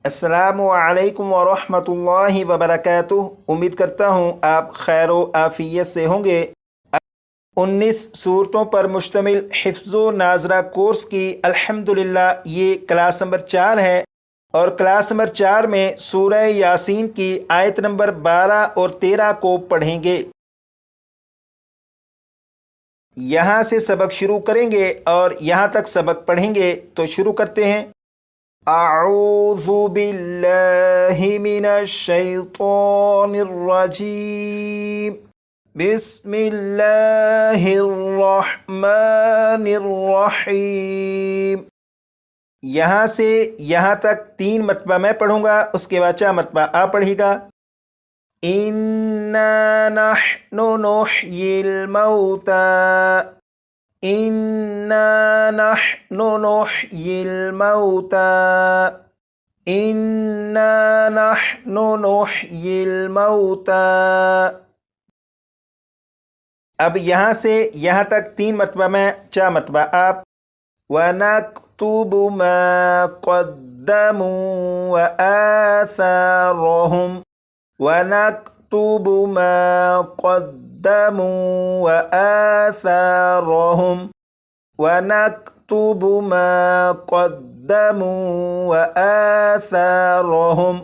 अस्सलामु अलैकुम वरहमतुल्लाहि वबरकातुह। उम्मीद करता हूँ आप खैर व आफियत से होंगे। 19 सूरतों पर मुश्तमिल हिफ्ज़ो नाज़रा कोर्स की अल्हम्दुलिल्लाह ये क्लास नंबर 4 है और क्लास नंबर 4 में सूरह यासीन की आयत नंबर 12 और 13 को पढ़ेंगे। यहाँ से सबक शुरू करेंगे और यहाँ तक सबक पढ़ेंगे, तो शुरू करते हैं। अऊज़ु बिल्लाहि मिनश शैतानिर रजीम। बिस्मिल्लाहिर रहमानिर रहीम। यहाँ से यहाँ तक 3 मरतबा मैं पढ़ूंगा, उसके बाद 4 मरतबा आप पढ़िएगा। इन्ना नहनु नुह्यिल मौता, इन्ना नहनु नुह्यिल मौता, इन्ना नहनु नुह्यिल मौता। अब यहाँ से यहाँ तक 3 मरतबा मैं, 4 मरतबा आप। वनक्तुबु मा क़द्दमू व आसारहुम, वनक्तुबु मा क़द्दमू व आसारहुम, वनक्तुबु मा क़द्दमू व आसारहुम।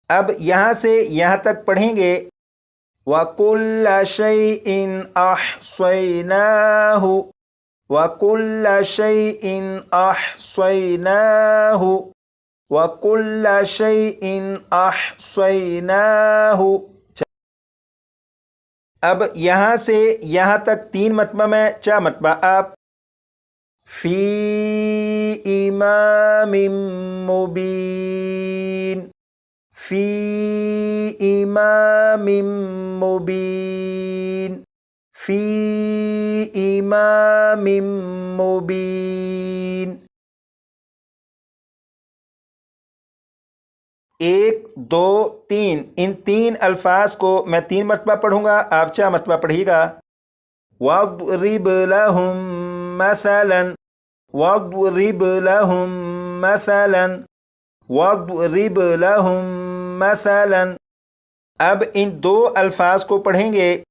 अब यहाँ से यहाँ तक पढ़ेंगे। वकुल्ल शैइन अहसैनाहु, वकुल्ल शैइन अहसैनाहु, वकुल्ल शैइन अहसैनाहु। अब यहाँ से यहाँ तक 3 मरतबा मैं, 4 मरतबा आप। फी इमामिम मुबीन, फी इमामिम मुबीन, फी इमामिम मुबीन। 1 2 3 इन 3 अल्फाज को मैं 3 मरतबा पढ़ूंगा, आप 4 मरतबा पढ़िएगा। वद्रिब लहुम मसलन, वद्रिब लहुम मसलन, वद्रिब लहुम मसलन। अब इन 2 अल्फाज को पढ़ेंगे।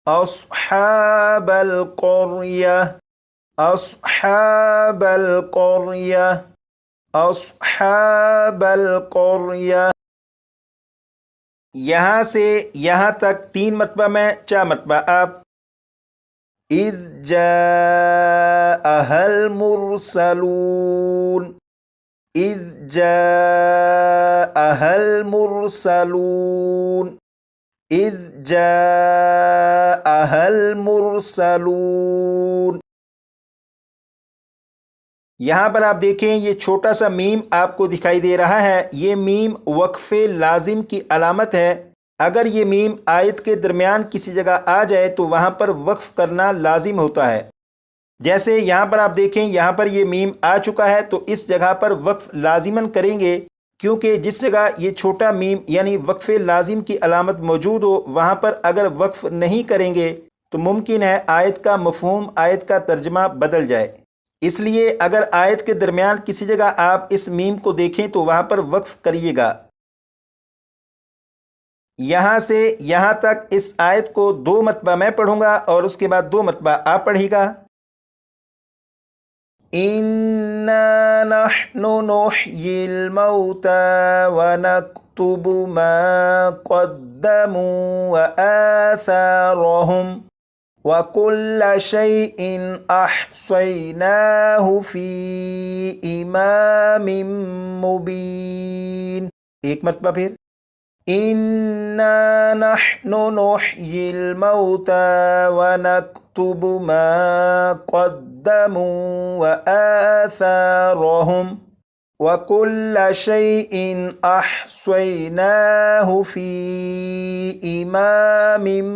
अस्हाबल क़र्या, अस्हाबल क़र्या, अस्हाबल क़र्या। यहाँ से यहाँ तक 3 मरतबा मैं, 4 मरतबा आप। इज़ जाअहल मुरसलून, इज़ जाअहल मुरसलून, इज़ जाअहल मुरसलून। यहाँ पर आप देखें, ये छोटा सा मीम आपको दिखाई दे रहा है। ये मीम वक्फ़े लाजिम की अलामत है। अगर ये मीम आयत के दरमियान किसी जगह आ जाए तो वहाँ पर वक्फ़ करना लाजिम होता है। जैसे यहाँ पर आप देखें, यहाँ पर ये मीम आ चुका है, तो इस जगह पर वक्फ़ लाजिमन करेंगे, क्योंकि जिस जगह ये छोटा मीम यानी वक्फ़े लाजिम की अलामत मौजूद हो, वहाँ पर अगर वक्फ़ नहीं करेंगे तो मुमकिन है आयत का मफ़हूम, आयत का तर्जमा बदल जाए। इसलिए अगर आयत के दरमियान किसी जगह आप इस मीम को देखें तो वहाँ पर वक्फ़ करिएगा। यहाँ से यहाँ तक इस आयत को 2 मरतबा मैं पढ़ूंगा और उसके बाद 2 मरतबा आप पढ़िएगा। इन्ना नहनु नुह्यिल मौता व नक्तुबु मा क़द्दमू व आसारहुम, वकुल्ल शैइन अहसैनाहु फी इमामिम मुबीन। 1 मरतबा फिर। इन्ना नहनु नुह्यिल मौता व नक्तुबु मा क़द्दमू व आसारहुम, वकुल्ल शैइन अहसैनाहु फी इमामिम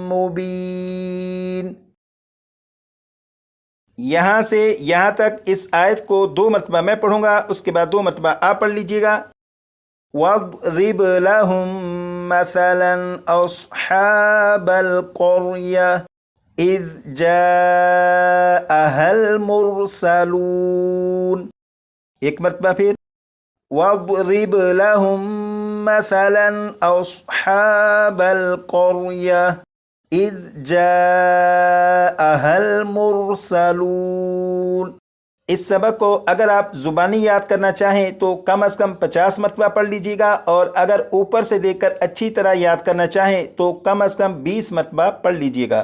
मुबीन। यहाँ से यहाँ तक इस आयत को 2 मरतबा मैं पढ़ूंगा, उसके बाद 2 मरतबा आप पढ़ लीजिएगा। वद्रिब लहुम मसलन अस्हाबल क़र्या, इज़ जाअहल मुरसलून। 1 मरतबा फिर। وَاضْرِبْ لَهُم مَّثَلًا أَصْحَابَ الْقَرْيَةِ إِذْ جَاءَهَا الْمُرْسَلُونَ۔ اس سبق کو اگر آپ زبانی یاد کرنا چاہیں تو کم از کم 50 مرتبہ پڑھ لیجیے گا، اور اگر اوپر سے دیکھ کر اچھی طرح یاد کرنا چاہیں تو کم از کم 20 مرتبہ پڑھ لیجیے گا۔